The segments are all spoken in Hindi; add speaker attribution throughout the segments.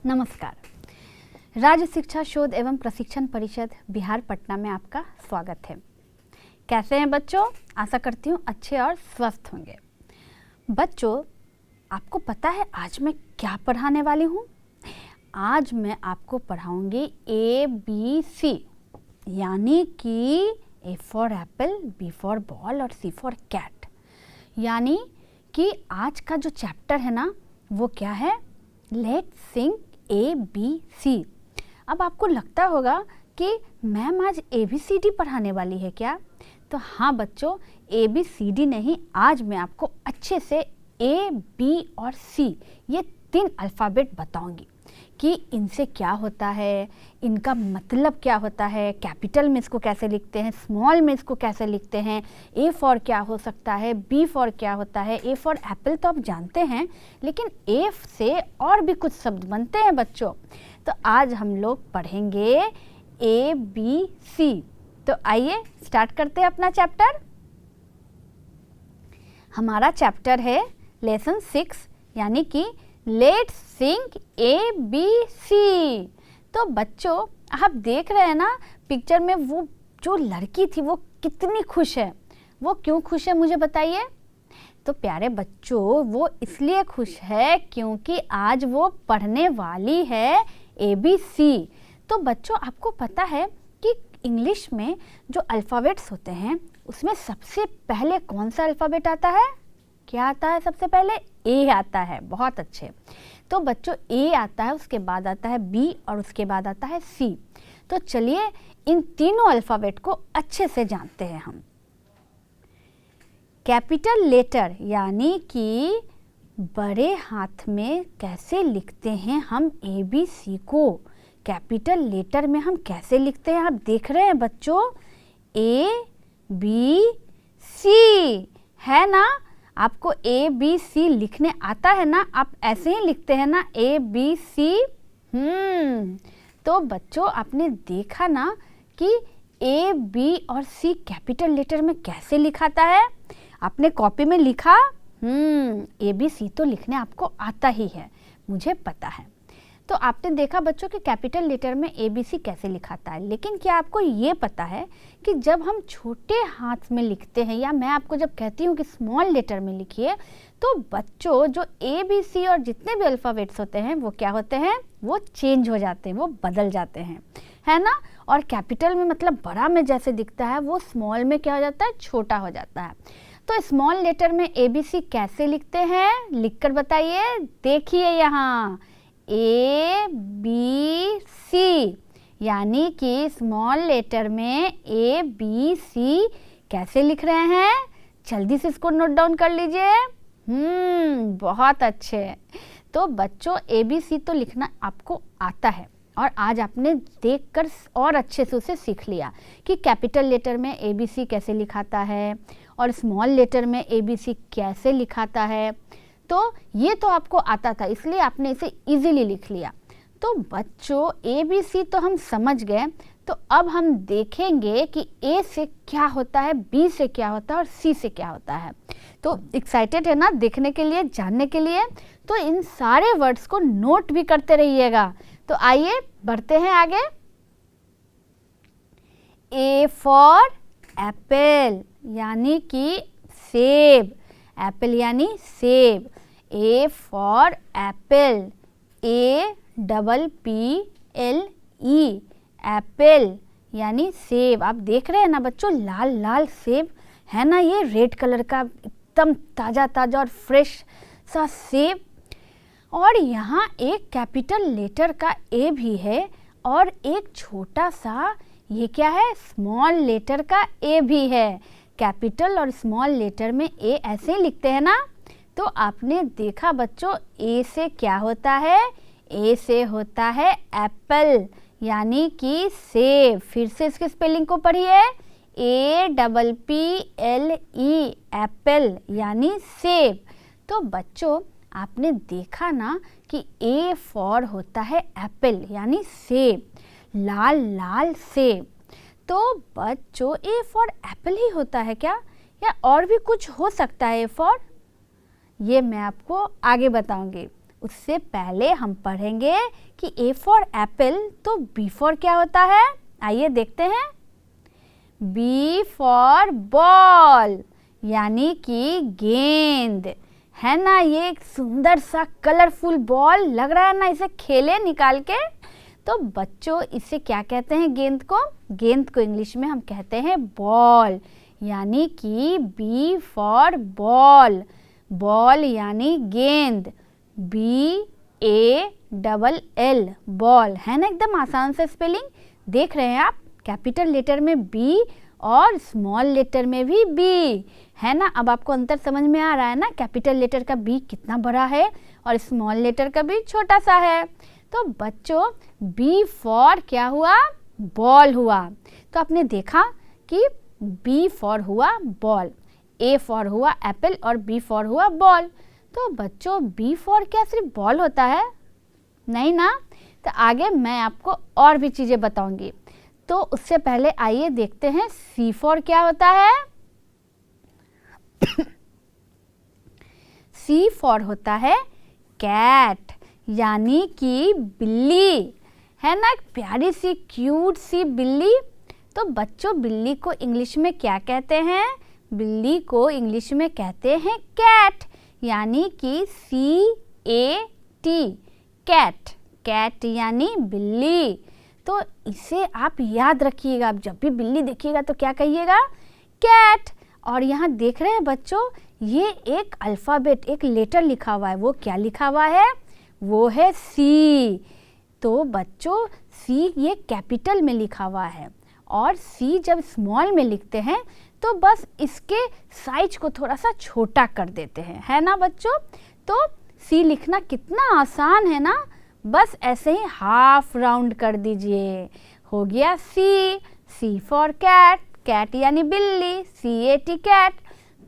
Speaker 1: नमस्कार। राज्य शिक्षा शोध एवं प्रशिक्षण परिषद बिहार पटना में आपका स्वागत है। कैसे हैं बच्चों? आशा करती हूँ अच्छे और स्वस्थ होंगे। बच्चों, आपको पता है आज मैं क्या पढ़ाने वाली हूँ? आज मैं आपको पढ़ाऊँगी ABC, यानी कि A for apple, B for ball और C फॉर कैट। यानी कि आज का जो चैप्टर है ना, वो क्या है? Let's Singh ABC। अब आपको लगता होगा कि मैम आज ABCD पढ़ाने वाली है क्या? तो हाँ बच्चों, ABCD नहीं, आज मैं आपको अच्छे से A, B और C ये 3 अल्फ़ाबेट बताऊंगी कि इनसे क्या होता है, इनका मतलब क्या होता है, कैपिटल में इसको कैसे लिखते हैं, स्मॉल में इसको कैसे लिखते हैं, A फॉर क्या हो सकता है, B फॉर क्या होता है, A फॉर एप्पल तो आप जानते हैं, लेकिन A से और भी कुछ शब्द बनते हैं बच्चों। तो आज हम लोग पढ़ेंगे ABC। तो आइए स्टार्ट करते हैं अपना चैप्टर। हमारा चैप्टर है लेसन 6, यानी कि लेट्स सिंग ABC। तो बच्चों, आप देख रहे हैं ना पिक्चर में वो जो लड़की थी वो कितनी खुश है। वो क्यों खुश है मुझे बताइए? तो प्यारे बच्चों, वो इसलिए खुश है क्योंकि आज वो पढ़ने वाली है ABC। तो बच्चों, आपको पता है कि इंग्लिश में जो अल्फ़ाबेट्स होते हैं उसमें सबसे पहले कौन सा अल्फ़ाबेट आता है? क्या आता है सबसे पहले? A आता है। बहुत अच्छे। तो बच्चों, A आता है, उसके बाद आता है B और उसके बाद आता है C। तो चलिए इन तीनों अल्फ़ाबेट को अच्छे से जानते हैं हम। कैपिटल लेटर यानी कि बड़े हाथ में कैसे लिखते हैं हम ABC को? कैपिटल लेटर में हम कैसे लिखते हैं? आप देख रहे हैं बच्चों, ABC है ना? आपको ABC लिखने आता है ना? आप ऐसे ही लिखते हैं ना ABC। तो बच्चों, आपने देखा ना कि A, B और C कैपिटल लेटर में कैसे लिखाता है? आपने कॉपी में लिखा? ABC तो लिखने आपको आता ही है, मुझे पता है। तो आपने देखा बच्चों कि कैपिटल लेटर में ABC कैसे लिखाता है। लेकिन क्या आपको ये पता है कि जब हम छोटे हाथ में लिखते हैं, या मैं आपको जब कहती हूँ कि स्मॉल लेटर में लिखिए, तो बच्चों जो ABC और जितने भी अल्फ़ाबेट्स होते हैं वो क्या होते हैं? वो चेंज हो जाते हैं, वो बदल जाते हैं, है ना? और कैपिटल में मतलब बड़ा में जैसे दिखता है, वो स्मॉल में क्या हो जाता है? छोटा हो जाता है। तो स्मॉल लेटर में ABC कैसे लिखते हैं? लिखकर बताइए। देखिए यहाँ ABC, यानी कि स्मॉल लेटर में ABC कैसे लिख रहे हैं? जल्दी से इसको नोट डाउन कर लीजिए। बहुत अच्छे। तो बच्चों, ABC तो लिखना आपको आता है और आज आपने देखकर और अच्छे से उसे सीख लिया कि कैपिटल लेटर में ABC कैसे लिखाता है और स्मॉल लेटर में ABC कैसे लिखाता है। तो ये तो आपको आता था, इसलिए आपने इसे इजीली लिख लिया। तो बच्चों, ABC तो हम समझ गए। तो अब हम देखेंगे कि A से क्या होता है, B से क्या होता है और C से क्या होता है। तो एक्साइटेड है ना देखने के लिए, जानने के लिए? तो इन सारे वर्ड्स को नोट भी करते रहिएगा। तो आइए बढ़ते हैं आगे। A फॉर एप्पल, यानी कि सेब। एप्पल यानी सेब। A for Apple, APPLE, Apple यानी सेब। आप देख रहे हैं ना बच्चों, लाल लाल सेब है ना, ये रेड कलर का एकदम ताज़ा ताज़ा और फ्रेश सा सेब। और यहाँ एक कैपिटल लेटर का A भी है और एक छोटा सा, ये क्या है? स्मॉल लेटर का A भी है। कैपिटल और स्मॉल लेटर में A ऐसे ही लिखते हैं ना? तो आपने देखा बच्चों, A से क्या होता है? A से होता है एप्पल, यानी कि सेब। फिर से इसके स्पेलिंग को पढ़िए, APPLE, एप्पल यानी सेब। तो बच्चों, आपने देखा ना कि A फॉर होता है एप्पल यानी सेब, लाल लाल सेब। तो बच्चों, A फॉर एप्पल ही होता है क्या, या और भी कुछ हो सकता है A फॉर? ये मैं आपको आगे बताऊंगी। उससे पहले हम पढ़ेंगे कि ए फॉर एप्पल, तो बी फॉर क्या होता है, आइए देखते हैं। बी फॉर बॉल, यानी कि गेंद, है ना। ये एक सुंदर सा कलरफुल बॉल लग रहा है ना, इसे खेले निकाल के। तो बच्चों इसे क्या कहते हैं, गेंद को? गेंद को इंग्लिश में हम कहते हैं बॉल, यानी कि बी फॉर बॉल, बॉल यानी गेंद, BALL बॉल, है ना। एकदम आसान से स्पेलिंग देख रहे हैं आप, कैपिटल लेटर में बी और स्मॉल लेटर में भी बी, है ना। अब आपको अंतर समझ में आ रहा है ना, कैपिटल लेटर का बी कितना बड़ा है और स्मॉल लेटर का बी छोटा सा है। तो बच्चों बी फॉर क्या हुआ, बॉल हुआ। तो आपने देखा कि बी फॉर हुआ बॉल, ए फॉर हुआ एप्पल और बी फॉर हुआ बॉल। तो बच्चों बी फॉर क्या सिर्फ बॉल होता है? नहीं ना। तो आगे मैं आपको और भी चीज़ें बताऊंगी। तो उससे पहले आइए देखते हैं सी फॉर क्या होता है। सी फॉर होता है कैट, यानी कि बिल्ली, है ना। एक प्यारी सी क्यूट सी बिल्ली। तो बच्चों बिल्ली को इंग्लिश में क्या कहते हैं? बिल्ली को इंग्लिश में कहते हैं कैट, यानी कि CAT, कैट, कैट यानी बिल्ली। तो इसे आप याद रखिएगा, आप जब भी बिल्ली देखिएगा तो क्या कहिएगा, कैट। और यहाँ देख रहे हैं बच्चों, ये एक अल्फ़ाबेट, एक लेटर लिखा हुआ है, वो क्या लिखा हुआ है, वो है C। तो बच्चों C ये कैपिटल में लिखा हुआ है, और C जब स्मॉल में लिखते हैं तो बस इसके साइज को थोड़ा सा छोटा कर देते हैं, है ना बच्चों। तो C लिखना कितना आसान है ना, बस ऐसे ही हाफ राउंड कर दीजिए, हो गया C फॉर कैट, कैट यानी बिल्ली, CAT कैट।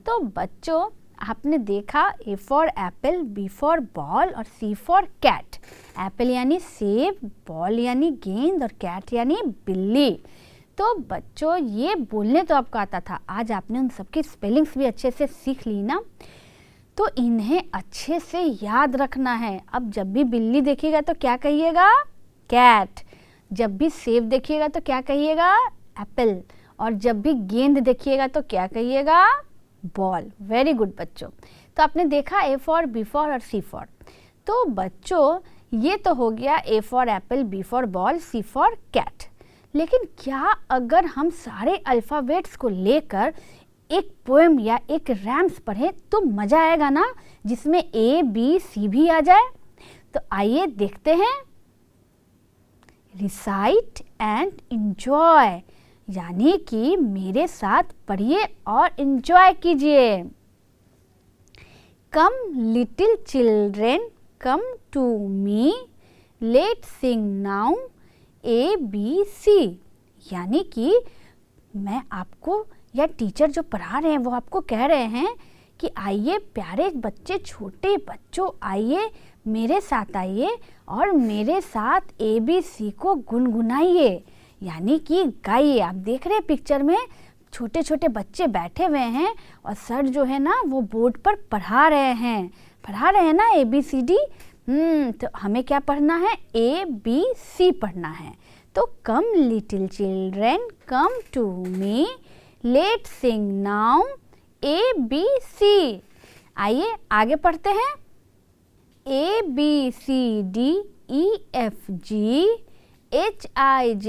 Speaker 1: तो बच्चों आपने देखा A for apple, B for ball और सी फॉर कैट। एप्पल यानी सेब, बॉल यानी गेंद और कैट यानी बिल्ली। तो बच्चों ये बोलने तो आपको आता था, आज आपने उन सबकी स्पेलिंग्स भी अच्छे से सीख ली ना, तो इन्हें अच्छे से याद रखना है। अब जब भी बिल्ली देखिएगा तो क्या कहिएगा, कैट। जब भी सेब देखिएगा तो क्या कहिएगा, एप्पल। और जब भी गेंद देखिएगा तो क्या कहिएगा, बॉल। वेरी गुड बच्चों। तो आपने देखा ए फॉर, बी फॉर और सी फॉर। तो बच्चों ये तो हो गया A for apple, B for ball, C for cat. लेकिन क्या अगर हम सारे अल्फ़ाबेट्स को लेकर एक पोएम या एक रैम्स पढ़ें तो मज़ा आएगा ना, जिसमें ए बी सी भी आ जाए। तो आइए देखते हैं। रिसाइट एंड इंजॉय, यानी कि मेरे साथ पढ़िए और इंजॉय कीजिए। Come little children come to me, let sing now ABC, यानी कि मैं आपको या टीचर जो पढ़ा रहे हैं वो आपको कह रहे हैं कि आइए प्यारे बच्चे, छोटे बच्चों, आइए मेरे साथ आइए और मेरे साथ ABC को गुनगुनाइए, यानी कि गाइए। आप देख रहे हैं पिक्चर में छोटे छोटे बच्चे बैठे हुए हैं और सर जो है ना वो बोर्ड पर पढ़ा रहे हैं ना ABCD। तो हमें क्या पढ़ना है, ABC पढ़ना है। तो come little children come to me, let sing now ABC। आइए आगे पढ़ते हैं। ABCDEFG HIJKLMNOP।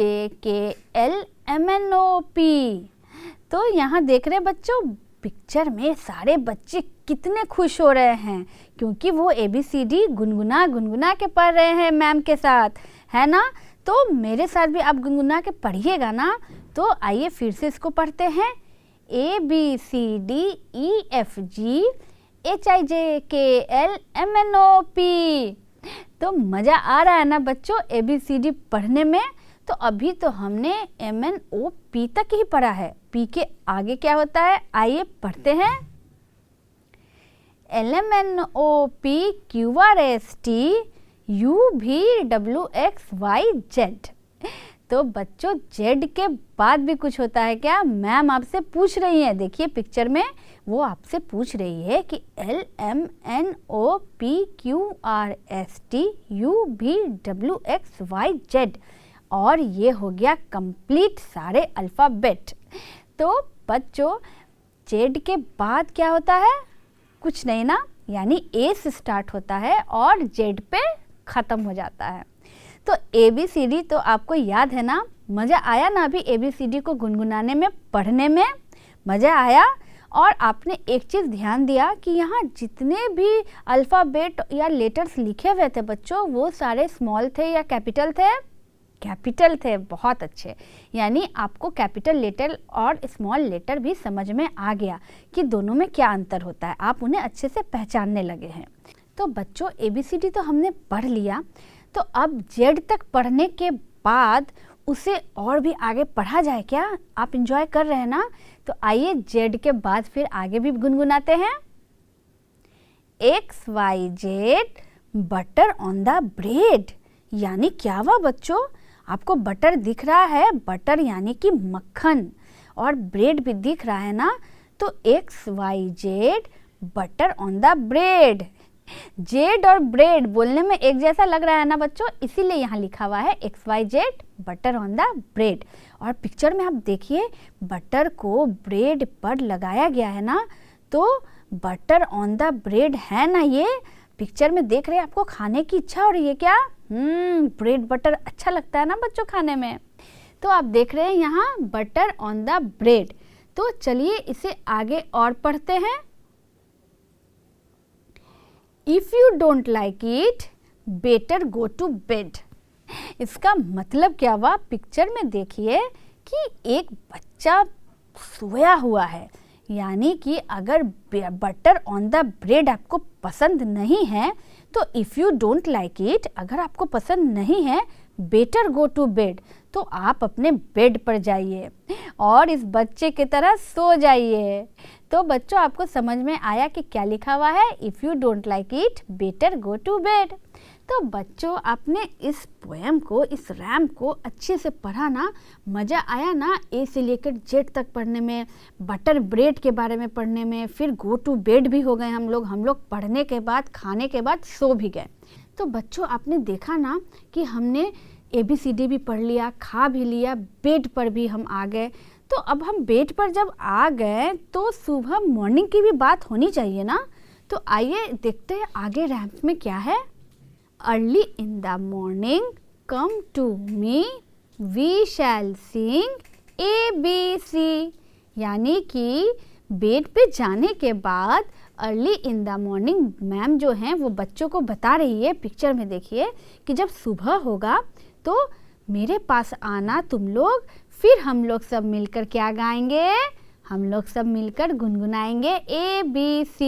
Speaker 1: तो यहाँ देख रहे बच्चों, पिक्चर में सारे बच्चे कितने खुश हो रहे हैं, क्योंकि वो ABCD गुनगुना के पढ़ रहे हैं मैम के साथ, है ना। तो मेरे साथ भी आप गुनगुना के पढ़िएगा ना। तो आइए फिर से इसको पढ़ते हैं। ABCDEFG HIJKLMNOP। तो मज़ा आ रहा है ना बच्चों ABCD पढ़ने में। तो अभी तो हमने MNOP तक ही पढ़ा है, P के आगे क्या होता है, आइए पढ़ते हैं। LMNOPQRST UVWXYZ। तो बच्चों जेड के बाद भी कुछ होता है क्या? मैम आपसे पूछ रही है, देखिए पिक्चर में वो आपसे पूछ रही है कि LMNOPQRSTUVWXYZ और ये हो गया कंप्लीट सारे अल्फ़ाबेट। तो बच्चों जेड के बाद क्या होता है? कुछ नहीं ना, यानी ए से स्टार्ट होता है और जेड पे ख़त्म हो जाता है। तो ABCD तो आपको याद है ना? मज़ा आया ना अभी ABCD को गुनगुनाने में, पढ़ने में मज़ा आया? और आपने एक चीज़ ध्यान दिया कि यहाँ जितने भी अल्फ़ाबेट या लेटर्स लिखे हुए थे बच्चों, वो सारे स्मॉल थे या कैपिटल थे? कैपिटल थे। बहुत अच्छे, यानी आपको कैपिटल लेटर और स्मॉल लेटर भी समझ में आ गया कि दोनों में क्या अंतर होता है, आप उन्हें अच्छे से पहचानने लगे हैं। तो बच्चों ABCD तो हमने पढ़ लिया, तो अब जेड तक पढ़ने के बाद उसे और भी आगे पढ़ा जाए क्या? आप एंजॉय कर रहे हैं ना? तो आइए जेड के बाद फिर आगे भी गुनगुनाते हैं। XYZ butter on the bread, यानी क्या हुआ बच्चों? आपको बटर दिख रहा है, बटर यानी कि मक्खन, और ब्रेड भी दिख रहा है ना? तो XYZ butter on the bread. Z और ब्रेड बोलने में एक जैसा लग रहा है ना बच्चों, इसीलिए यहाँ लिखा हुआ है XYZ butter on the bread. और पिक्चर में आप देखिए बटर को ब्रेड पर लगाया गया है ना, तो बटर ऑन द ब्रेड है ना, ये पिक्चर में देख रहे हैं, आपको खाने की इच्छा हो रही है क्या? ब्रेड बटर अच्छा लगता है ना बच्चों खाने में। तो आप देख रहे हैं यहाँ बटर ऑन द ब्रेड। तो चलिए इसे आगे और पढ़ते हैं। If you don't like it, better go to bed। इसका मतलब क्या हुआ? पिक्चर में देखिए कि एक बच्चा सोया हुआ है, यानी कि अगर बटर ऑन द ब्रेड आपको पसंद नहीं है तो if you don't like it, अगर आपको पसंद नहीं है, बेटर गो टू बेड, तो आप अपने बेड पर जाइए और इस बच्चे की तरह सो जाइए। तो बच्चों आपको समझ में आया कि क्या लिखा हुआ है? If you don't like it, better go to bed. तो बच्चों आपने इस पोएम को, इस रैम को अच्छे से पढ़ा ना? मज़ा आया ना? ए से लेकर जेड तक पढ़ने में, बटर ब्रेड के बारे में पढ़ने में, फिर गो टू बेड भी हो गए हम लोग पढ़ने के बाद, खाने के बाद सो भी गए। तो बच्चों आपने देखा ना कि हमने ABCD भी पढ़ लिया, खा भी लिया, बेड पर भी हम आ गए। तो अब हम बेड पर जब आ गए तो सुबह मॉर्निंग की भी बात होनी चाहिए ना? तो आइए देखते हैं आगे रैम्स में क्या है। Early in the morning come to me, we shall sing ABC, यानी कि बेड पे जाने के बाद early in the morning ma'am जो हैं वो बच्चों को बता रही है, पिक्चर में देखिए, कि जब सुबह होगा तो मेरे पास आना तुम लोग, फिर हम लोग सब मिलकर क्या गाएंगे? हम लोग सब मिलकर गुनगुनाएंगे ABC।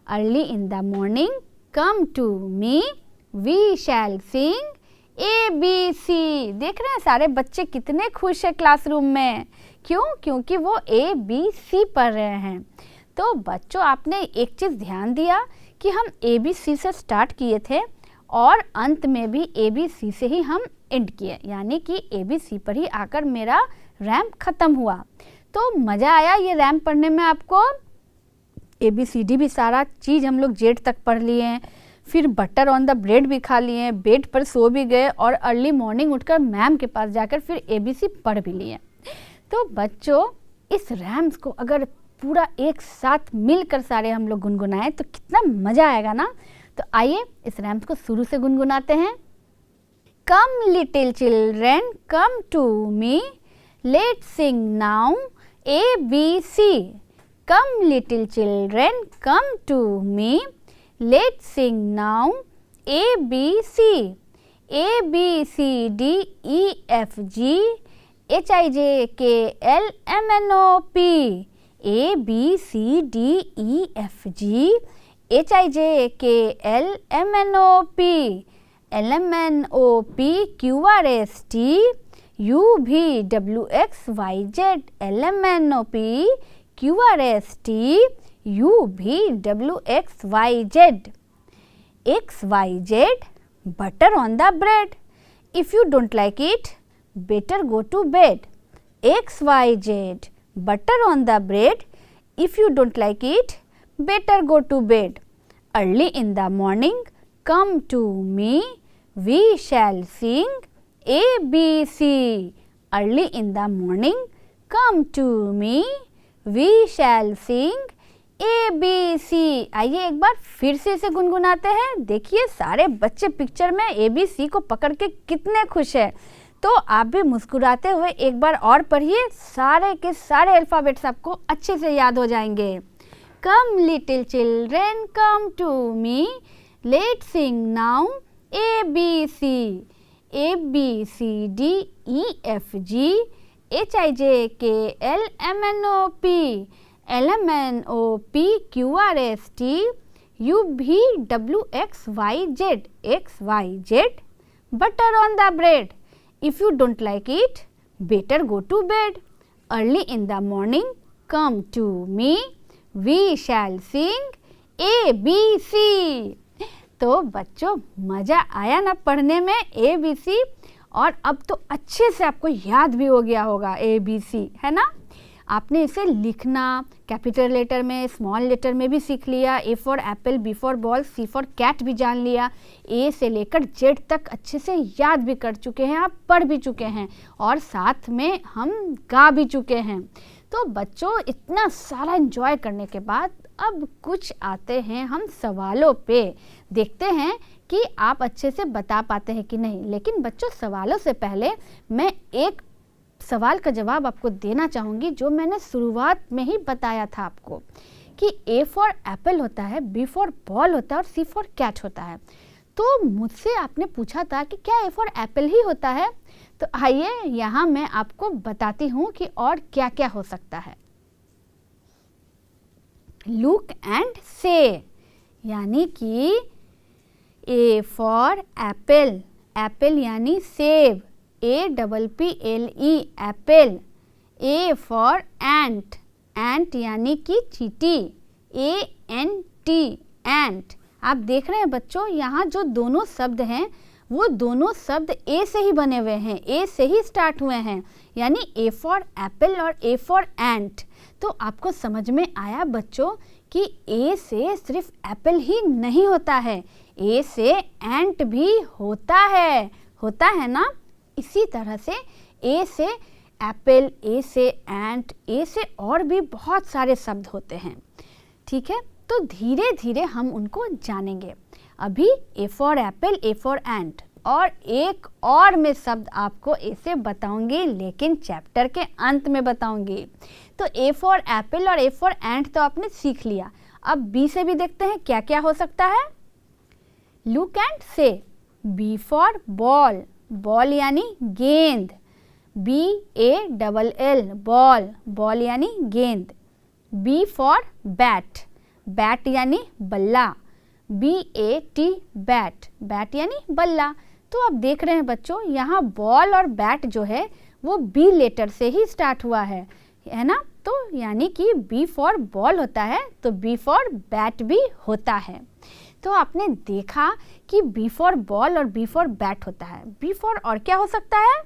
Speaker 1: Early in the morning come to me, we shall sing ABC। देख रहे हैं सारे बच्चे कितने खुश है क्लासरूम में, क्यों? क्योंकि वो ABC पढ़ रहे हैं। तो बच्चों आपने एक चीज़ ध्यान दिया कि हम ABC से स्टार्ट किए थे और अंत में भी ABC से ही हम एंड किए, यानी कि ABC पर ही आकर मेरा रैम ख़त्म हुआ। तो मज़ा आया ये रैम पढ़ने में आपको? ABCD भी सारा चीज़ हम लोग जेड तक पढ़ लिए हैं, फिर बटर ऑन द ब्रेड भी खा लिए, बेड पर सो भी गए और अर्ली मॉर्निंग उठकर मैम के पास जाकर फिर ABC पढ़ भी लिए। तो बच्चों इस रैम्स को अगर पूरा एक साथ मिलकर सारे हम लोग गुनगुनाएं तो कितना मज़ा आएगा ना? तो आइए इस रैम्स को शुरू से गुनगुनाते हैं। Come little children come to me, let's sing now ABC। Come little children come to me, let's sing now ABC। ABCDEFG HIJKLMNOP, ABCDEFG HIJKLMNOP, LMNOPQRST UVWXYZ, LMNOP QRST UVWXYZ। XYZ butter on the bread, if you don't like it, better go to bed. X, Y, Z, butter on the bread. If you don't like it, better go to bed. Early in the morning, come to me, we shall sing A, B, C. Early in the morning, come to me, we shall sing A, B, C. आइए एक बार फिर से इसे गुनगुनाते हैं। देखिए सारे बच्चे पिक्चर में A, B, C को पकड़ के कितने खुश हैं। तो आप भी मुस्कुराते हुए एक बार और पढ़िए, सारे के सारे अल्फ़ाबेट्स आपको अच्छे से याद हो जाएंगे। Come little children, come to me, let's sing now A, B, C. A, B, C, D, E, F, G, H, I, J, K, L, M, N, O, P, L, M, N, O, P, Q, R, S, T, U, V, W, X, Y, Z. X, Y, Z, butter on the bread. If you don't like it, better go to bed. Early in the morning, come to me, we shall sing A, B, C. तो बच्चों मज़ा आया ना पढ़ने में A, B, C, और अब तो अच्छे से आपको याद भी हो गया होगा A, B, C, है ना। आपने इसे लिखना कैपिटल लेटर में, स्मॉल लेटर में भी सीख लिया। A for apple, B for ball, C for cat भी जान लिया। A से लेकर Z तक अच्छे से याद भी कर चुके हैं, आप पढ़ भी चुके हैं और साथ में हम गा भी चुके हैं। तो बच्चों इतना सारा एंजॉय करने के बाद अब कुछ आते हैं हम सवालों पे। देखते हैं कि आप अच्छे से बता पाते हैं कि नहीं। लेकिन बच्चों सवालों से पहले मैं एक सवाल का जवाब आपको देना चाहूँगी जो मैंने शुरुआत में ही बताया था आपको कि A फॉर एप्पल होता है, B फॉर बॉल होता है और C फॉर कैट होता है। तो मुझसे आपने पूछा था कि क्या A फॉर एप्पल ही होता है। तो आइए यहाँ मैं आपको बताती हूँ कि और क्या क्या हो सकता है। लुक एंड से, यानी कि A फॉर एप्पल, एप्पल यानी सेब, APPLE एप्पल। A फॉर एंट, एंट यानी कि चींटी, ANT एंट। आप देख रहे हैं बच्चों यहाँ जो दोनों शब्द हैं वो दोनों शब्द A से ही बने हुए हैं, A से ही स्टार्ट हुए हैं, यानी A फॉर एप्पल और A फॉर एंट। तो आपको समझ में आया बच्चों कि A से सिर्फ एप्पल ही नहीं होता है, A से एंट भी होता है ना। इसी तरह से A से एप्पल, A से एंट, A से और भी बहुत सारे शब्द होते हैं। ठीक है, तो धीरे धीरे हम उनको जानेंगे। अभी A for apple, A for ant और एक और मैं शब्द आपको A से बताऊंगी, लेकिन चैप्टर के अंत में बताऊंगी। तो A फॉर एप्पल और A फॉर एंट तो आपने सीख लिया। अब B से भी देखते हैं क्या क्या हो सकता है। लुक एंड से, B फॉर बॉल, बॉल यानी गेंद, BALL बॉल, बॉल यानी गेंद। B फॉर बैट, बैट यानी बल्ला, BAT बैट, बैट यानी बल्ला। तो आप देख रहे हैं बच्चों यहाँ बॉल और बैट जो है वो B लेटर से ही स्टार्ट हुआ है ना। तो यानी कि B फॉर बॉल होता है तो B फॉर बैट भी होता है। तो आपने देखा कि B फॉर बॉल और B फॉर बैट होता है। B फॉर और क्या हो सकता है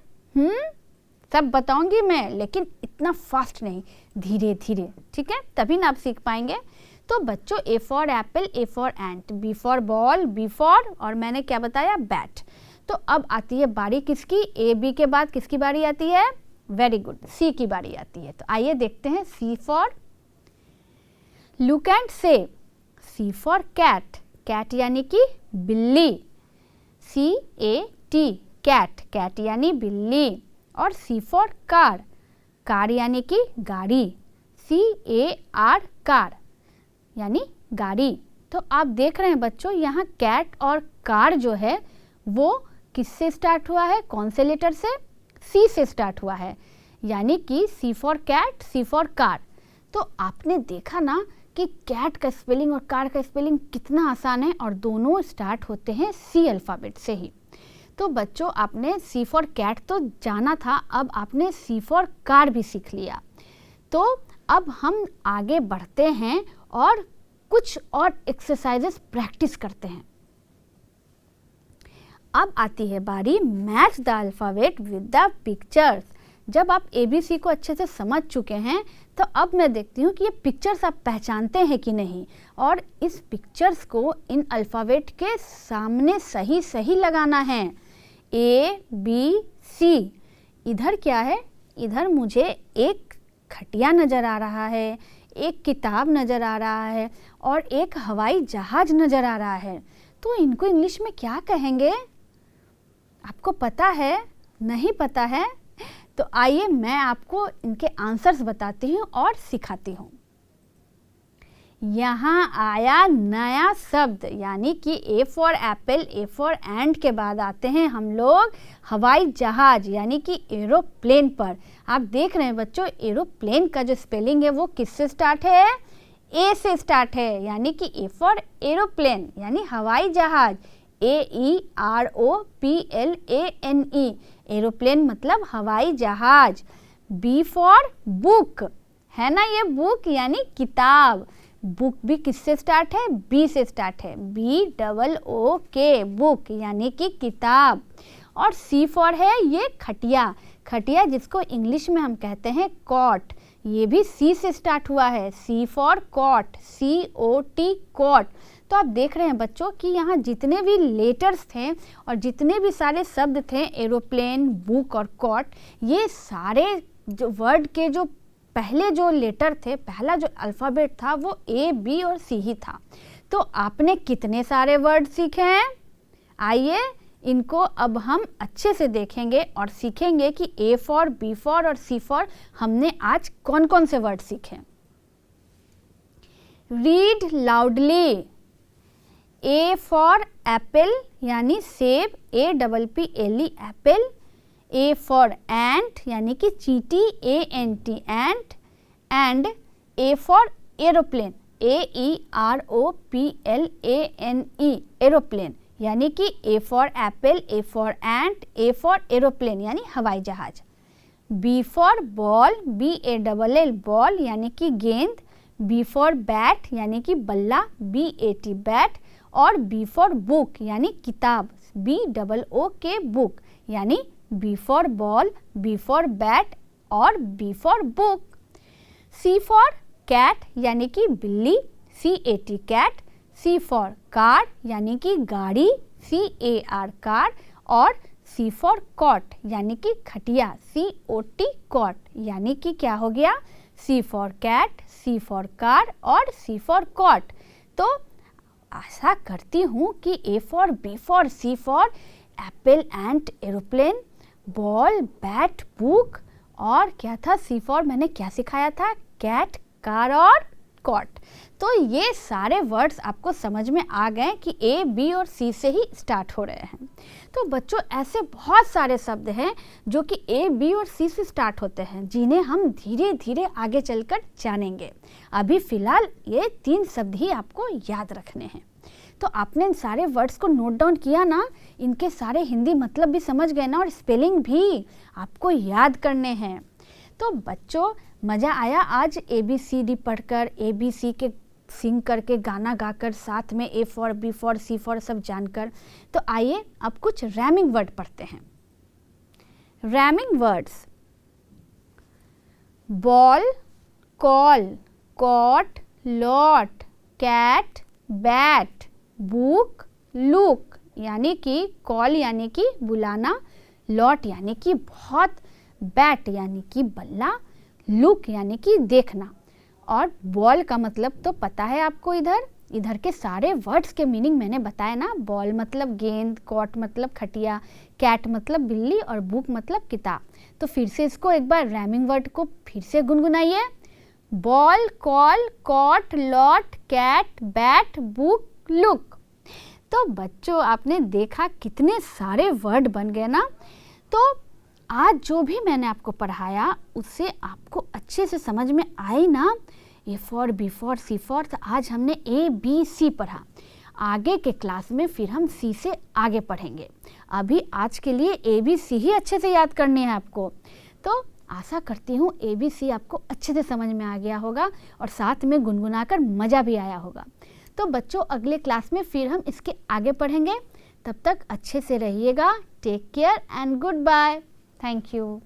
Speaker 1: सब बताऊंगी मैं, लेकिन इतना फास्ट नहीं, धीरे धीरे, ठीक है, तभी ना आप सीख पाएंगे। तो बच्चों A for apple, A for ant, B for ball, B for और मैंने क्या बताया बैट। तो अब आती है बारी किसकी, A B के बाद किसकी बारी आती है, वेरी गुड, C की बारी आती है। तो आइए देखते हैं C फॉर लुक एंड से, C फॉर कैट, कैट यानी कि बिल्ली, CAT कैट, कैट यानी बिल्ली। और C फॉर कार, कार यानी कि गाड़ी, CAR कार यानी गाड़ी। तो आप देख रहे हैं बच्चों यहाँ कैट और कार जो है वो किससे स्टार्ट हुआ है, कौन से लेटर से, C से स्टार्ट हुआ है, यानी कि C for cat, C for car. तो आपने देखा ना कि कैट का स्पेलिंग और कार का स्पेलिंग कितना आसान है और दोनों स्टार्ट होते हैं C अल्फ़ाबेट से ही। तो बच्चों आपने C फॉर कैट तो जाना था, अब आपने C फॉर कार भी सीख लिया। तो अब हम आगे बढ़ते हैं और कुछ और एक्सरसाइजेस प्रैक्टिस करते हैं। अब आती है बारी match the alphabet with the pictures. जब आप ABC को अच्छे से समझ चुके हैं तो अब मैं देखती हूँ कि ये पिक्चर्स आप पहचानते हैं कि नहीं, और इस पिक्चर्स को इन अल्फ़ाबेट के सामने सही सही लगाना है। ABC। इधर क्या है? इधर मुझे एक खटिया नज़र आ रहा है, एक किताब नज़र आ रहा है और एक हवाई जहाज़ नज़र आ रहा है। तो इनको इंग्लिश में क्या कहेंगे? आपको पता है? नहीं पता है? तो आइए मैं आपको इनके आंसर्स बताती हूँ और सिखाती हूँ। यहाँ आया नया शब्द, यानी कि A for apple, A for and के बाद आते हैं हम लोग हवाई जहाज यानी कि एरोप्लेन पर। आप देख रहे हैं बच्चों, एरोप्लेन का जो स्पेलिंग है वो किससे स्टार्ट है? A से स्टार्ट है, यानी कि A फॉर एरोप्लेन यानी हवाई जहाज, AEROPLANE, एरोप्लेन मतलब हवाई जहाज। B फॉर बुक, है ना, ये बुक यानी किताब। बुक भी किससे स्टार्ट है? B से स्टार्ट है, BOOK, बुक यानी कि किताब। और C फॉर है ये खटिया, खटिया जिसको इंग्लिश में हम कहते हैं कॉट, ये भी C से स्टार्ट हुआ है, C for cot, COT, cot. तो आप देख रहे हैं बच्चों कि यहाँ जितने भी लेटर्स थे और जितने भी सारे शब्द थे, एरोप्लेन, बुक और कॉट, ये सारे जो वर्ड के जो पहले जो लेटर थे, पहला जो अल्फ़ाबेट था वो A, B और C ही था। तो आपने कितने सारे वर्ड सीखे हैं? आइए इनको अब हम अच्छे से देखेंगे और सीखेंगे कि A फॉर, B फॉर और C फॉर हमने आज कौन कौन से वर्ड सीखे। Read loudly. A for Apple यानी सेब, APPLE एप्पल। A फॉर एंट यानी कि चींटी, ANT ant. And A for aeroplane, AEROPLANE aeroplane यानी कि A for apple, A for ant, A for aeroplane यानी हवाई जहाज। B for ball, BALL ball यानी कि गेंद। B फॉर बैट यानी कि बल्ला, BAT बैट। और B फॉर बुक यानी किताब, BOOK बुक यानी B for ball, B for bat और B for book. C for cat यानी कि बिल्ली, CAT cat. C for car यानी कि गाड़ी, CAR कार। और C फॉर कॉट यानी कि खटिया, COT कॉट यानी कि क्या हो गया? C for cat, C for car और C फॉर कॉट। तो आशा करती हूँ कि A for, B for, C for apple, ant, aeroplane, ball, bat, book और क्या था? C फॉर मैंने क्या सिखाया था? कैट, कार और कॉट। तो ये सारे वर्ड्स आपको समझ में आ गए कि A, B और C से ही स्टार्ट हो रहे हैं। तो बच्चों ऐसे बहुत सारे शब्द हैं जो कि A, B और C से स्टार्ट होते हैं, जिन्हें हम धीरे धीरे आगे चलकर जानेंगे। अभी फ़िलहाल ये 3 शब्द ही आपको याद रखने हैं। तो आपने इन सारे वर्ड्स को नोट डाउन किया ना, इनके सारे हिंदी मतलब भी समझ गए ना, और स्पेलिंग भी आपको याद करने हैं। तो बच्चों मज़ा आया आज ABCD पढ़कर, ABC के सिंग करके, गाना गाकर, साथ में A for, B for, C for सब जानकर। तो आइए अब कुछ रैमिंग वर्ड पढ़ते हैं। Rhyming words: ball, call, cot, lot, cat, bat, book, look यानी कि कॉल यानी कि बुलाना, लॉट यानी कि बहुत, बैट यानी कि बल्ला, लुक यानी कि देखना। और बॉल का मतलब तो पता है आपको। इधर के सारे वर्ड्स के मीनिंग मैंने बताया ना। बॉल मतलब गेंद, कॉट मतलब खटिया, कैट मतलब बिल्ली और बुक मतलब किताब। तो फिर से इसको एक बार रैमिंग वर्ड को फिर से गुनगुनाइए। Ball, call, cot, lot, cat, bat, book, look. तो बच्चों आपने देखा कितने सारे वर्ड बन गए ना। तो आज जो भी मैंने आपको पढ़ाया उससे आपको अच्छे से समझ में आई ना। A for, B for, C for. तो आज हमने ABC पढ़ा। आगे के क्लास में फिर हम C से आगे पढ़ेंगे। अभी आज के लिए ABC ही अच्छे से याद करनी है आपको। तो आशा करती हूँ ABC आपको अच्छे से समझ में आ गया होगा और साथ में गुनगुनाकर मज़ा भी आया होगा। तो बच्चों अगले क्लास में फिर हम इसके आगे पढ़ेंगे। तब तक अच्छे से रहिएगा। Take care and good bye. Thank you.